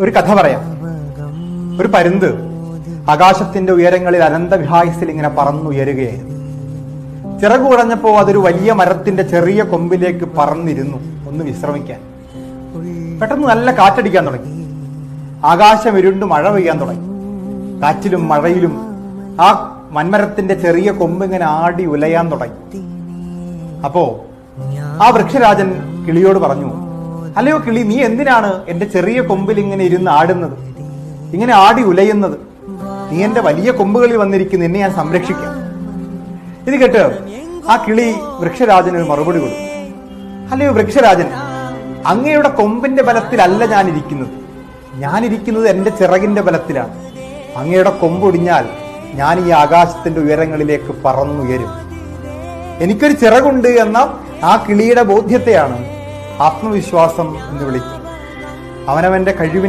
ഒരു കഥ പറയാം. ഒരു പരുന്ത് ആകാശത്തിന്റെ ഉയരങ്ങളിൽ അനന്തവിഹായസിൽ ഇങ്ങനെ പറന്നുയരുകയായിരുന്നു. ചിറകു കുടഞ്ഞപ്പോ അതൊരു വലിയ മരത്തിന്റെ ചെറിയ കൊമ്പിലേക്ക് പറന്നിരുന്നു ഒന്ന് വിശ്രമിക്കാൻ. പെട്ടെന്ന് നല്ല കാറ്റടിക്കാൻ തുടങ്ങി. ആകാശം ഇരുണ്ട് മഴ പെയ്യാൻ തുടങ്ങി. കാറ്റിലും മഴയിലും ആ വൻമരത്തിന്റെ ചെറിയ കൊമ്പ് ഇങ്ങനെ ആടി ഉലയാൻ തുടങ്ങി. അപ്പോ ആ വൃക്ഷരാജൻ കിളിയോട് പറഞ്ഞു, അല്ലയോ കിളി, നീ എന്തിനാണ് എന്റെ ചെറിയ കൊമ്പിൽ ഇങ്ങനെ ഇരുന്ന് ആടുന്നത്, ഇങ്ങനെ ആടി ഉലയുന്നത്? നീ എന്റെ വലിയ കൊമ്പുകളിൽ വന്നിരിക്കുന്നു, എന്നെ ഞാൻ സംരക്ഷിക്കാം. ഇത് കേട്ട് ആ കിളി വൃക്ഷരാജന് ഒരു മറുപടി കൊടുത്തു. അല്ലയോ വൃക്ഷരാജൻ, അങ്ങയുടെ കൊമ്പിന്റെ ബലത്തിലല്ല ഞാനിരിക്കുന്നത് എന്റെ ചിറകിന്റെ ബലത്തിലാണ്. അങ്ങയുടെ കൊമ്പൊടിഞ്ഞാൽ ഞാൻ ഈ ആകാശത്തിന്റെ ഉയരങ്ങളിലേക്ക് പറന്നുയരും. എനിക്കൊരു ചിറകുണ്ട് എന്ന ആ കിളിയുടെ ബോധ്യത്തെയാണ് ആത്മവിശ്വാസം എന്ന് വിളിക്കുന്നത്. അവനവന്റെ കഴിവിനെ